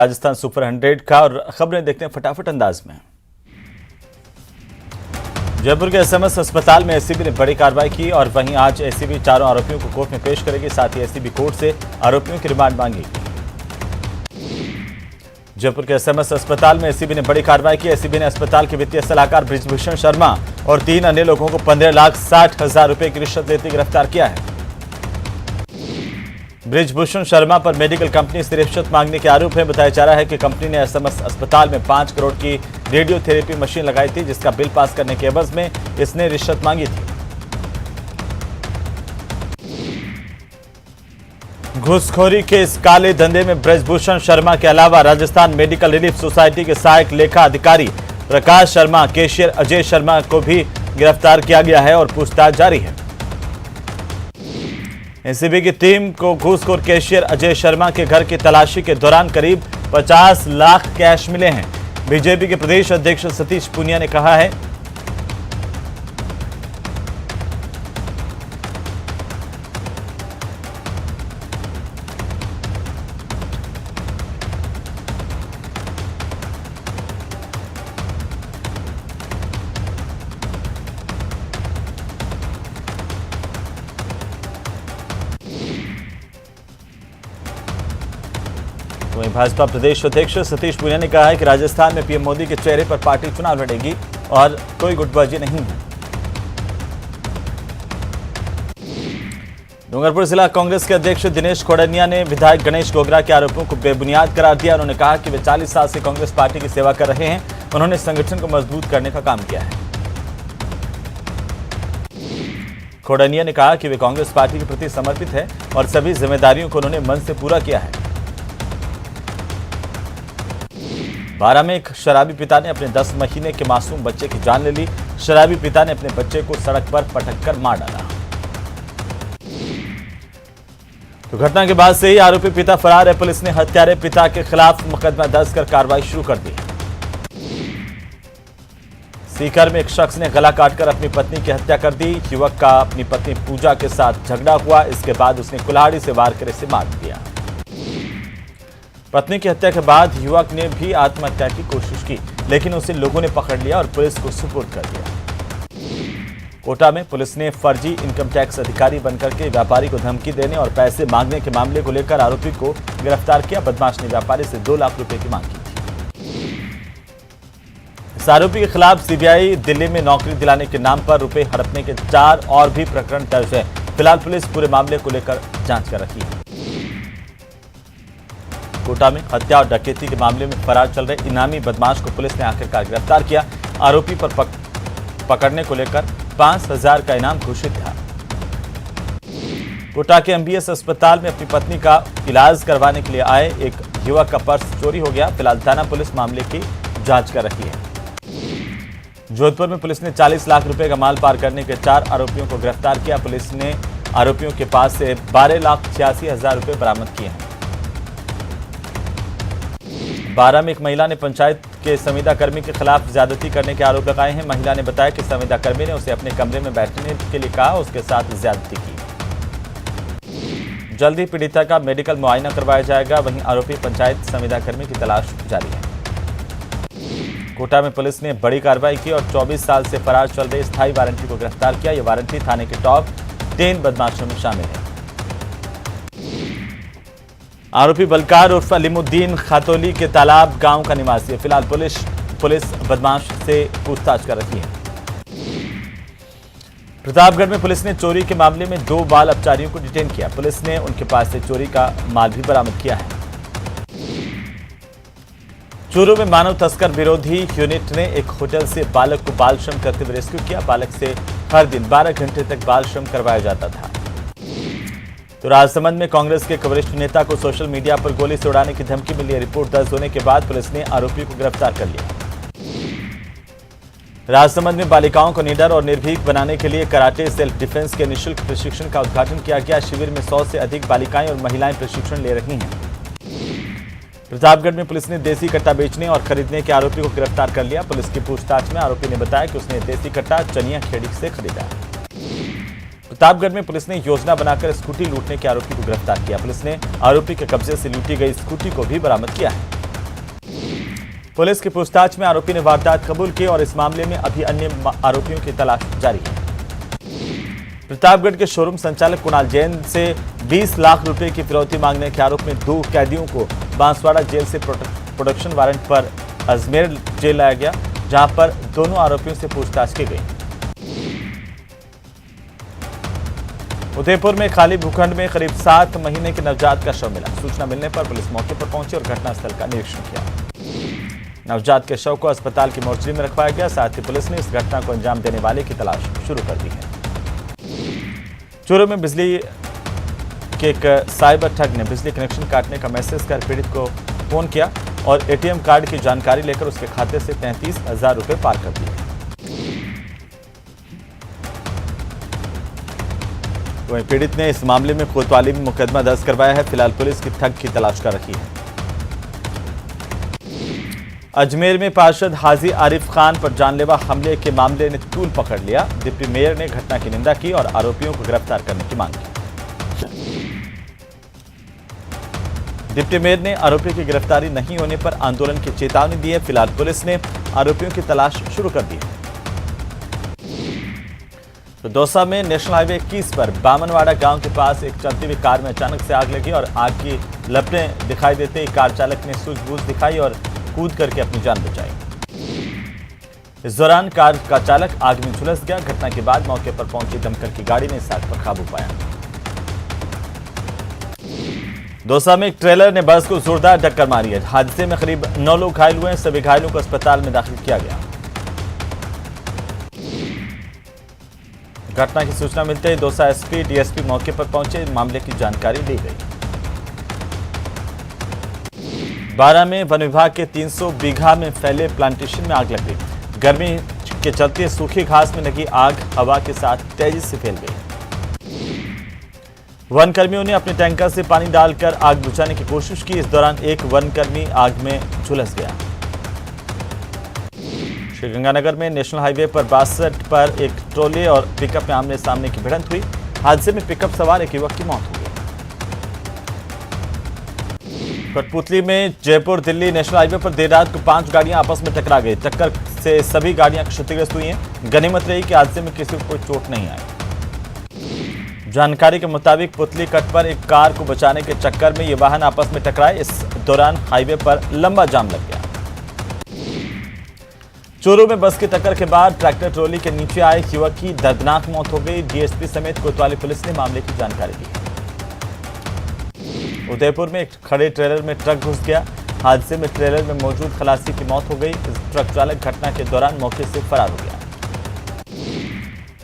Rajasthan super 100 का और खबरें देखते हैं फटाफट अंदाज में। जयपुर के एसएमएस अस्पताल में एसीबी ने बड़ी कार्रवाई की और वहीं आज एसीबी चारों आरोपियों को कोर्ट में पेश करेगी। साथ ही एसीबी कोर्ट से आरोपियों की रिमांड मांगेगी। जयपुर के एसएमएस अस्पताल में एसीबी ने बड़ी कार्रवाई की। एसीबी ने अस्पताल के वित्तीय सलाहकार बृजभूषण शर्मा और 3 अन्य लोगों को 15,60,000 रुपए की रिश्वत लेते गिरफ्तार किया है। बृजभूषण शर्मा पर मेडिकल कंपनी से रिश्वत मांगने के आरोप है। बताया जा रहा है कि कंपनी ने एसएमएस अस्पताल में 5 करोड़ की रेडियोथेरेपी मशीन लगाई थी, जिसका बिल पास करने के एवज में इसने रिश्वत मांगी थी। घूसखोरी के इस काले धंधे में बृजभूषण शर्मा के अलावा राजस्थान मेडिकल रिलीफ सोसाइटी के सहायक लेखा अधिकारी प्रकाश शर्मा, कैशियर अजय शर्मा को भी गिरफ्तार किया गया है और पूछताछ जारी है। एसीबी की टीम को घूसखोर कैशियर अजय शर्मा के घर की तलाशी के दौरान करीब 50 लाख कैश मिले हैं। बीजेपी के प्रदेश अध्यक्ष सतीश पूनिया ने कहा है वहीं भाजपा प्रदेश अध्यक्ष सतीश पूनिया ने कहा है कि राजस्थान में पीएम मोदी के चेहरे पर पार्टी चुनाव लड़ेगी और कोई गुटबाजी नहीं है। डूंगरपुर जिला कांग्रेस के अध्यक्ष दिनेश खोड़निया ने विधायक गणेश गोगरा के आरोपों को बेबुनियाद करार दिया। उन्होंने कहा कि वे 40 साल से कांग्रेस पार्टी की सेवा कर रहे हैं। उन्होंने संगठन को मजबूत करने का काम किया है। खोड़निया ने कहा कि वे कांग्रेस पार्टी के प्रति समर्पित है और सभी जिम्मेदारियों को उन्होंने मन से पूरा किया है। बारां में एक शराबी पिता ने अपने 10 महीने के मासूम बच्चे की जान ले ली। शराबी पिता ने अपने बच्चे को सड़क पर पटककर मार डाला। तो घटना के बाद से ही आरोपी पिता फरार है। पुलिस ने हत्यारे पिता के खिलाफ मुकदमा दर्ज कर कार्रवाई शुरू कर दी। सीकर में एक शख्स ने गला काटकर अपनी पत्नी की हत्या कर दी। युवक का अपनी पत्नी पूजा के साथ झगड़ा हुआ। इसके बाद उसने कुल्हाड़ी से वार कर इसे मार दिया। पत्नी की हत्या के बाद युवक ने भी आत्महत्या की कोशिश की, लेकिन उसे लोगों ने पकड़ लिया और पुलिस को सुपुर्द कर दिया। कोटा में पुलिस ने फर्जी इनकम टैक्स अधिकारी बनकर के व्यापारी को धमकी देने और पैसे मांगने के मामले को लेकर आरोपी को गिरफ्तार किया। बदमाश ने व्यापारी से 2 लाख रुपए की मांग की थी। इस आरोपी के खिलाफ सीबीआई दिल्ली में नौकरी दिलाने के नाम पर रुपए हड़पने के 4 और भी प्रकरण दर्ज है। फिलहाल पुलिस पूरे मामले को लेकर जांच कर रही है। कोटा में हत्या और डकैती के मामले में फरार चल रहे इनामी बदमाश को पुलिस ने आखिरकार गिरफ्तार किया। आरोपी पर पकड़ने को लेकर 5,000 का इनाम घोषित था। कोटा के एमबीएस अस्पताल में अपनी पत्नी का इलाज करवाने के लिए आए एक युवक का पर्स चोरी हो गया। फिलहाल थाना पुलिस मामले की जांच कर रही है। जोधपुर में पुलिस ने 40 लाख रुपए का माल पार करने के 4 आरोपियों को गिरफ्तार किया। पुलिस ने आरोपियों के पास से 12,86,000 रुपए बरामद किए हैं। बारां में एक महिला ने पंचायत के संविदा कर्मी के खिलाफ ज्यादती करने के आरोप लगाए हैं। महिला ने बताया कि संविदा कर्मी ने उसे अपने कमरे में बैठने के लिए कहा, उसके साथ ज्यादती की। जल्द ही पीड़िता का मेडिकल मुआयना करवाया जाएगा। वहीं आरोपी पंचायत संविदा कर्मी की तलाश जारी है। कोटा में पुलिस ने बड़ी कार्रवाई की और 24 साल से फरार चल रहे स्थायी वारंटी को गिरफ्तार किया। यह वारंटी थाने के टॉप 10 बदमाशों में शामिल है। आरोपी बलकार उर्फ अलीमुद्दीन खातोली के तालाब गांव का निवासी है। फिलहाल पुलिस बदमाश से पूछताछ कर रही है। प्रतापगढ़ में पुलिस ने चोरी के मामले में 2 बाल अपचारियों को डिटेन किया। पुलिस ने उनके पास से चोरी का माल भी बरामद किया है। चूरू में मानव तस्कर विरोधी यूनिट ने एक होटल से बालक को बाल श्रम करते हुए रेस्क्यू किया। बालक से हर दिन 12 घंटे तक बाल श्रम करवाया जाता था। तो राजसमंद में कांग्रेस के वरिष्ठ नेता को सोशल मीडिया पर गोली से उड़ाने की धमकी मिली। रिपोर्ट दर्ज होने के बाद पुलिस ने आरोपी को गिरफ्तार कर लिया। राजसमंद में बालिकाओं को निडर और निर्भीक बनाने के लिए कराटे सेल्फ डिफेंस के निःशुल्क प्रशिक्षण का उद्घाटन किया गया। शिविर में 100 से अधिक बालिकाएं और महिलाएं प्रशिक्षण ले रही हैं। प्रतापगढ़ में पुलिस ने देसी कट्टा बेचने और खरीदने के आरोपी को गिरफ्तार कर लिया। पुलिस की पूछताछ में आरोपी ने बताया कि उसने देसी कट्टा चनिया खेड़ी से खरीदा। प्रतापगढ़ में पुलिस ने योजना बनाकर स्कूटी लूटने के आरोपी को गिरफ्तार किया। पुलिस ने आरोपी के कब्जे से लूटी गई स्कूटी को भी बरामद किया है। पुलिस की पूछताछ में आरोपी ने वारदात कबूल की और इस मामले में अभी अन्य आरोपियों की तलाश जारी है। प्रतापगढ़ के शोरूम संचालक कुणाल जैन से 20 लाख रुपए की फिरौती मांगने के आरोप में 2 कैदियों को बांसवाड़ा जेल से प्रोडक्शन वारंट पर अजमेर जेल लाया गया, जहां पर दोनों आरोपियों से पूछताछ की गई। उदयपुर में खाली भूखंड में करीब 7 महीने के नवजात का शव मिला। सूचना मिलने पर पुलिस मौके पर पहुंची और घटनास्थल का निरीक्षण किया। नवजात के शव को अस्पताल की मोर्चरी में रखवाया गया। साथ ही पुलिस ने इस घटना को अंजाम देने वाले की तलाश शुरू कर दी है। चूरू में बिजली के एक साइबर ठग ने बिजली कनेक्शन काटने का मैसेज कर पीड़ित को फोन किया और एटीएम कार्ड की जानकारी लेकर उसके खाते से 33,000 रुपए पार कर दिए। वहीं पीड़ित ने इस मामले में कोतवाली में मुकदमा दर्ज करवाया है। फिलहाल पुलिस की ठग की तलाश कर रही है। अजमेर में पार्षद हाजी आरिफ खान पर जानलेवा हमले के मामले ने तूल पकड़ लिया। डिप्टी मेयर ने घटना की निंदा की और आरोपियों को गिरफ्तार करने की मांग की। डिप्टी मेयर ने आरोपी की गिरफ्तारी नहीं होने पर आंदोलन की चेतावनी दी है। फिलहाल पुलिस ने आरोपियों की तलाश शुरू कर दी है। तो दौसा में नेशनल हाईवे 21 पर बामनवाड़ा गांव के पास एक चलती हुई कार में अचानक से आग लगी और आग की लपटें दिखाई देते ही कार चालक ने सूझबूझ दिखाई और कूद करके अपनी जान बचाई। इस दौरान कार का चालक आग में झुलस गया। घटना के बाद मौके पर पहुंची दमकल की गाड़ी ने इस आग पर काबू पाया। दौसा में एक ट्रेलर ने बस को जोरदार टक्कर मारी है। हादसे में करीब 9 लोग घायल हुए हैं। सभी घायलों को अस्पताल में दाखिल किया गया। घटना की सूचना मिलते ही दौसा एसपी डीएसपी मौके पर पहुंचे, मामले की जानकारी दी गई। बारा में वन विभाग के 300 बीघा में फैले प्लांटेशन में आग लग गई। गर्मी के चलते सूखी घास में लगी आग हवा के साथ तेजी से फैल गई। वन कर्मियों ने अपने टैंकर से पानी डालकर आग बुझाने की कोशिश की। इस दौरान एक वन कर्मी आग में झुलस गया। श्रीगंगानगर में नेशनल हाईवे पर 62 पर एक ट्रोले और पिकअप में आमने सामने की भिड़ंत हुई। हादसे में पिकअप सवार एक युवक की मौत हो गई। कठपुतली में जयपुर दिल्ली नेशनल हाईवे पर देर रात को 5 गाड़ियां आपस में टकरा गई। टक्कर से सभी गाड़ियां क्षतिग्रस्त हुई हैं। गनीमत रही कि हादसे में किसी को कोई चोट नहीं आई। जानकारी के मुताबिक पुतली कट पर एक कार को बचाने के चक्कर में ये वाहन आपस में टकराए। इस दौरान हाईवे पर लंबा जाम लग गया। चूरू में बस की टक्कर के बाद ट्रैक्टर ट्रॉली के नीचे आए युवक की दर्दनाक मौत हो गई। डीएसपी समेत कोतवाली पुलिस ने मामले की जानकारी दी है। उदयपुर में एक खड़े ट्रेलर में ट्रक घुस गया। हादसे में ट्रेलर में मौजूद खलासी की मौत हो गई। इस ट्रक चालक घटना के दौरान मौके से फरार हो गया।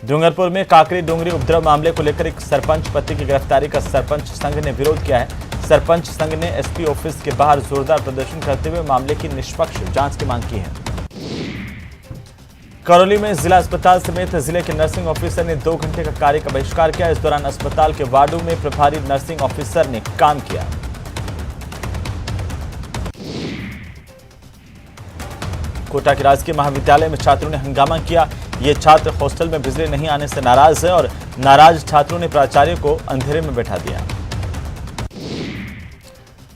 डूंगरपुर में काकरी डोंगरी उपद्रव मामले को लेकर एक सरपंच पति की गिरफ्तारी का सरपंच संघ ने विरोध किया है। सरपंच संघ ने एसपी ऑफिस के बाहर जोरदार प्रदर्शन करते हुए मामले की निष्पक्ष जांच की मांग की है। करौली में जिला अस्पताल समेत जिले के नर्सिंग ऑफिसर ने 2 घंटे का कार्य का बहिष्कार किया। इस दौरान अस्पताल के वार्डों में प्रभारी नर्सिंग ऑफिसर ने काम किया। कोटा के राजकीय महाविद्यालय में छात्रों ने हंगामा किया। ये छात्र हॉस्टल में बिजली नहीं आने से नाराज है और नाराज छात्रों ने प्राचार्य को अंधेरे में बैठा दिया।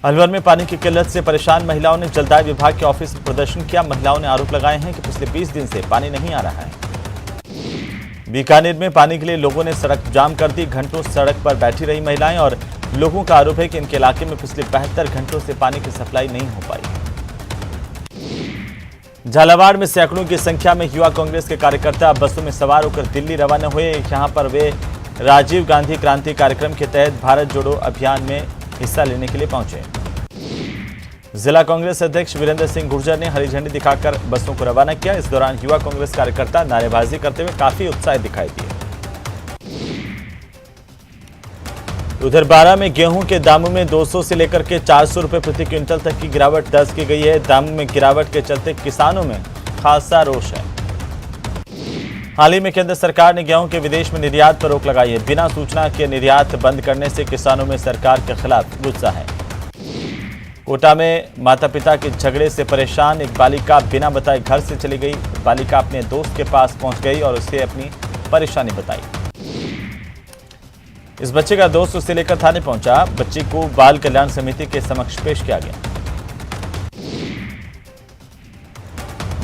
अलवर में पानी की किल्लत से परेशान महिलाओं ने जलदाय विभाग के ऑफिस में प्रदर्शन किया। महिलाओं ने आरोप लगाए हैं कि पिछले 20 दिन से पानी नहीं आ रहा है। बीकानेर में पानी के लिए लोगों ने सड़क जाम कर दी। घंटों सड़क पर बैठी रही महिलाएं और लोगों का आरोप है कि इनके इलाके में पिछले 72 घंटों से पानी की सप्लाई नहीं हो पाई। झालावाड़ में सैकड़ों की संख्या में युवा कांग्रेस के कार्यकर्ता बसों में सवार होकर दिल्ली रवाना हुए। यहां पर वे राजीव गांधी क्रांति कार्यक्रम के तहत भारत जोड़ो अभियान में हिस्सा लेने के लिए पहुंचे। जिला कांग्रेस अध्यक्ष वीरेंद्र सिंह गुर्जर ने हरी झंडी दिखाकर बसों को रवाना किया। इस दौरान युवा कांग्रेस कार्यकर्ता नारेबाजी करते हुए काफी उत्साहित दिखाई दिए। उधर बारा में गेहूं के दामों में 200 से लेकर के 400 रुपए प्रति क्विंटल तक की गिरावट दर्ज की गई है। दामों में गिरावट के चलते किसानों में खासा रोष है। हाल ही में केंद्र सरकार ने गेहूं के विदेश में निर्यात पर रोक लगाई है। बिना सूचना के निर्यात बंद करने से किसानों में सरकार के खिलाफ गुस्सा है। कोटा में माता पिता के झगड़े से परेशान एक बालिका बिना बताए घर से चली गई। बालिका अपने दोस्त के पास पहुंच गई और उसे अपनी परेशानी बताई। इस बच्चे का दोस्त उसे लेकर थाने पहुंचा। बच्ची को बाल कल्याण समिति के समक्ष पेश किया गया।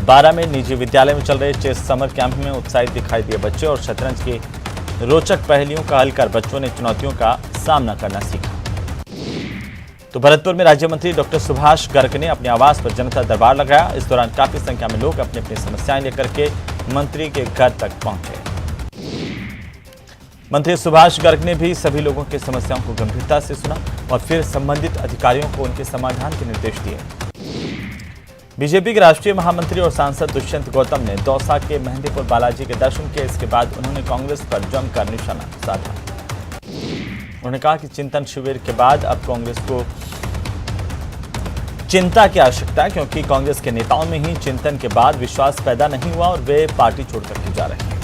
बारा में निजी विद्यालय में चल रहे चेस समर कैंप में उत्साहित दिखाई दिए बच्चे और शतरंज की रोचक पहेलियों का हल कर बच्चों ने चुनौतियों का सामना करना सीखा। तो भरतपुर में राज्य मंत्री डॉक्टर सुभाष गर्ग ने अपने आवास पर जनता दरबार लगाया। इस दौरान काफी संख्या में लोग अपनी अपनी समस्याएं लेकर के मंत्री के घर तक पहुंचे। मंत्री सुभाष गर्ग ने भी सभी लोगों की समस्याओं को गंभीरता से सुना और फिर संबंधित अधिकारियों को उनके समाधान के निर्देश दिए। बीजेपी के राष्ट्रीय महामंत्री और सांसद दुष्यंत गौतम ने दौसा के मेहंदीपुर बालाजी के दर्शन किए। इसके बाद उन्होंने कांग्रेस पर जमकर निशाना साधा। उन्होंने कहा कि चिंतन शिविर के बाद अब कांग्रेस को चिंता की आवश्यकता है, क्योंकि कांग्रेस के नेताओं में ही चिंतन के बाद विश्वास पैदा नहीं हुआ और वे पार्टी छोड़कर के जा रहे हैं।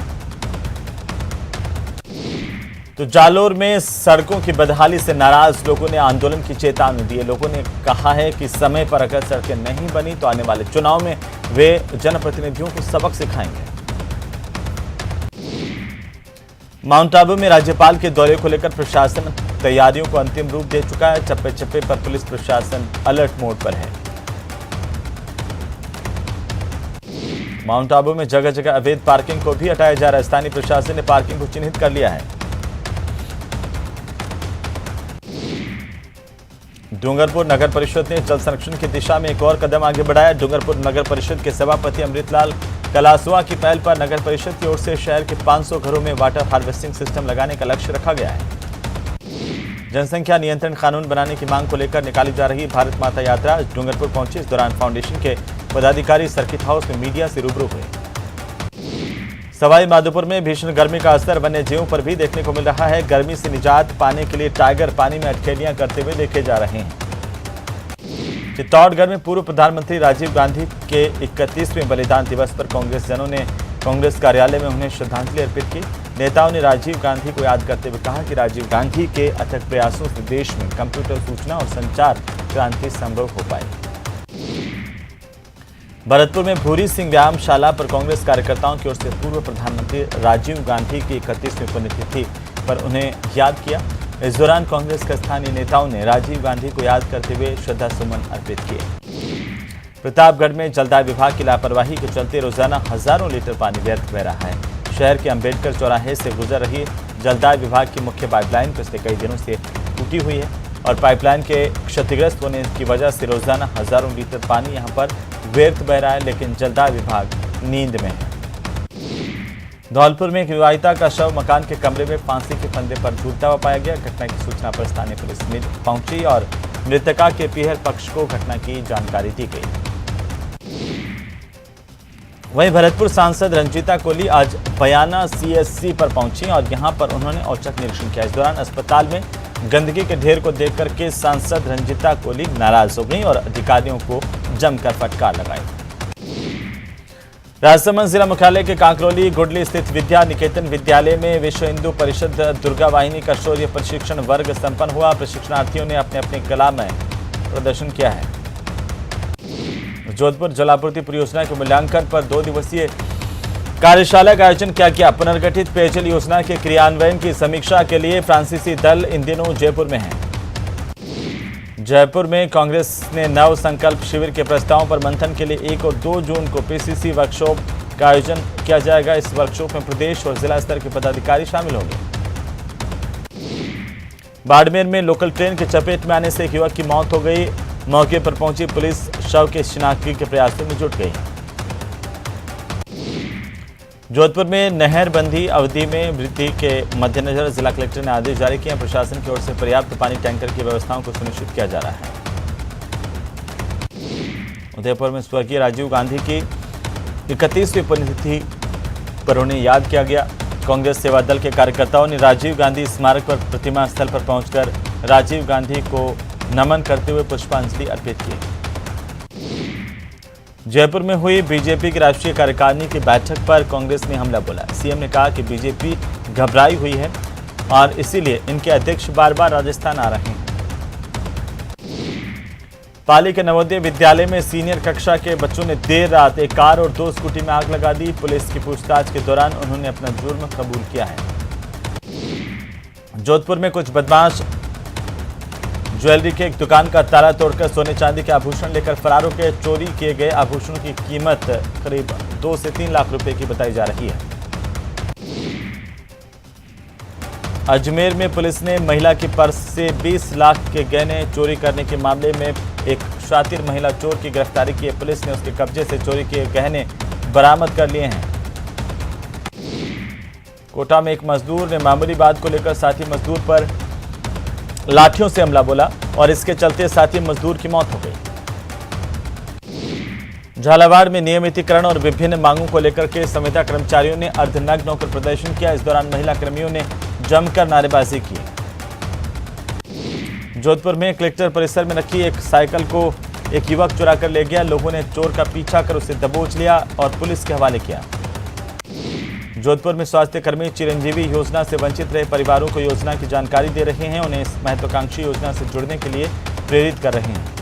तो जालोर में सड़कों की बदहाली से नाराज लोगों ने आंदोलन की चेतावनी दी है। लोगों ने कहा है कि समय पर अगर सड़कें नहीं बनी तो आने वाले चुनाव में वे जनप्रतिनिधियों को सबक सिखाएंगे। माउंट आबू में राज्यपाल के दौरे को लेकर प्रशासन तैयारियों को अंतिम रूप दे चुका है। चप्पे चप्पे पर पुलिस प्रशासन अलर्ट मोड पर है। माउंट आबू में जगह जगह अवैध पार्किंग को भी हटाया जा रहा है। स्थानीय प्रशासन ने पार्किंग को चिन्हित कर लिया है। डूंगरपुर नगर परिषद ने जल संरक्षण की दिशा में एक और कदम आगे बढ़ाया। डूंगरपुर नगर परिषद के सभापति अमृतलाल कलासुआ की पहल पर नगर परिषद की ओर से शहर के 500 घरों में वाटर हार्वेस्टिंग सिस्टम लगाने का लक्ष्य रखा गया है। जनसंख्या नियंत्रण कानून बनाने की मांग को लेकर निकाली जा रही भारत माता यात्रा डूंगरपुर पहुंची। इस दौरान फाउंडेशन के पदाधिकारी सर्किट हाउस में मीडिया से रूबरू हुए। सवाई माधोपुर में भीषण गर्मी का असर वन्य जीवों पर भी देखने को मिल रहा है। गर्मी से निजात पाने के लिए टाइगर पानी में अटखेलियां करते हुए देखे जा रहे हैं। चित्तौड़गढ़ में पूर्व प्रधानमंत्री राजीव गांधी के 31वें बलिदान दिवस पर कांग्रेस जनों ने कांग्रेस कार्यालय में उन्हें श्रद्धांजलि अर्पित की। नेताओं ने राजीव गांधी को याद करते हुए कहा कि राजीव गांधी के अथक प्रयासों से देश में कंप्यूटर सूचना और संचार क्रांति संभव हो पाई। भरतपुर में भूरी सिंह व्यायामशाला पर कांग्रेस कार्यकर्ताओं की ओर से पूर्व प्रधानमंत्री राजीव गांधी की 31वीं पुण्यतिथि पर उन्हें याद किया। इस दौरान कांग्रेस के स्थानीय नेताओं ने राजीव गांधी को याद करते हुए श्रद्धा सुमन अर्पित किए। प्रतापगढ़ में जलदाय विभाग की लापरवाही के चलते रोजाना हजारों लीटर पानी व्यर्थ बह रहा है। शहर के अंबेडकर चौराहे से गुजर रही जलदाय विभाग की मुख्य पाइपलाइन पिछले कई दिनों से टूटी हुई है और पाइपलाइन के क्षतिग्रस्त होने की वजह से रोजाना हजारों लीटर पानी यहां पर व्यर्थ बह रहा है, लेकिन जलदाय विभाग नींद में है। धौलपुर में एक विवाहिता का शव मकान के कमरे में फांसी के फंदे पर झूलता हुआ पाया गया। घटना की सूचना पर स्थानीय पुलिस पहुंची और मृतका के पीहर पक्ष को घटना की जानकारी दी गई। वहीं भरतपुर सांसद रंजीता कोली आज बयाना सीएससी पर पहुंची और यहां पर उन्होंने औचक निरीक्षण किया। इस दौरान अस्पताल में गंदगी के ढेर को देख करके सांसद रंजीता कोली नाराज हो गई और अधिकारियों को जमकर फटकार लगाई। राजसमंद जिला मुख्यालय के कांकरोली गुडली स्थित विद्या निकेतन विद्यालय में विश्व हिंदू परिषद दुर्गा वाहिनी का शौर्य प्रशिक्षण वर्ग संपन्न हुआ। प्रशिक्षणार्थियों ने अपने अपने कला में प्रदर्शन किया है। जोधपुर जलापूर्ति परियोजना के मूल्यांकन पर 2 दिवसीय कार्यशाला का आयोजन किया गया। पुनर्गठित पेयजल योजना के क्रियान्वयन की समीक्षा के लिए फ्रांसीसी दल इन दिनों जयपुर में है। जयपुर में कांग्रेस ने नव संकल्प शिविर के प्रस्तावों पर मंथन के लिए 1 और 2 जून को पीसीसी वर्कशॉप का आयोजन किया जाएगा। इस वर्कशॉप में प्रदेश और जिला स्तर के पदाधिकारी शामिल होंगे। बाड़मेर में लोकल ट्रेन की चपेट में आने से एक युवक की मौत हो गई। मौके पर पहुंची पुलिस शव के शिनाख्ती के प्रयासों में जुट गई। जोधपुर में नहरबंदी अवधि में वृद्धि के मद्देनजर जिला कलेक्टर ने आदेश जारी किए। प्रशासन की ओर से पर्याप्त पानी टैंकर की व्यवस्थाओं को सुनिश्चित किया जा रहा है। उदयपुर में स्वर्गीय राजीव गांधी की 31वीं पुण्यतिथि पर उन्हें याद किया गया। कांग्रेस सेवा दल के कार्यकर्ताओं ने राजीव गांधी स्मारक पर प्रतिमा स्थल पर पहुंचकर राजीव गांधी को नमन करते हुए पुष्पांजलि अर्पित की। जयपुर में हुई बीजेपी की राष्ट्रीय कार्यकारिणी की बैठक पर कांग्रेस ने हमला बोला। सीएम ने कहा कि बीजेपी घबराई हुई है और इसीलिए इनके अध्यक्ष बार बार राजस्थान आ रहे हैं। पाली के नवोदय विद्यालय में सीनियर कक्षा के बच्चों ने देर रात एक कार और 2 स्कूटी में आग लगा दी। पुलिस की पूछताछ के दौरान उन्होंने अपना जुर्म कबूल किया है। जोधपुर में कुछ बदमाश ज्वेलरी की एक दुकान का ताला तोड़कर सोने चांदी के आभूषण लेकर फरार होकर चोरी किए गए आभूषणों की कीमत करीब 2 से 3 लाख रुपए की बताई जा रही है। अजमेर में पुलिस ने महिला की पर्स से 20 लाख के गहने चोरी करने के मामले में एक शातिर महिला चोर की गिरफ्तारी की है। पुलिस ने उसके कब्जे से चोरी किए गहने बरामद कर लिए हैं। कोटा में एक मजदूर ने मामूली बात को लेकर साथी मजदूर पर लाठियों से हमला बोला और इसके चलते साथी मजदूर की मौत हो गई। झालावाड़ में नियमितीकरण और विभिन्न मांगों को लेकर के संविदा कर्मचारियों ने अर्धनग्न होकर प्रदर्शन किया। इस दौरान महिला कर्मियों ने जमकर नारेबाजी की। जोधपुर में कलेक्टर परिसर में रखी एक साइकिल को एक युवक चुरा कर ले गया। लोगों ने चोर का पीछा कर उसे दबोच लिया और पुलिस के हवाले किया। जोधपुर में स्वास्थ्य कर्मी चिरंजीवी योजना से वंचित रहे परिवारों को योजना की जानकारी दे रहे हैं। उन्हें इस महत्वाकांक्षी योजना से जुड़ने के लिए प्रेरित कर रहे हैं।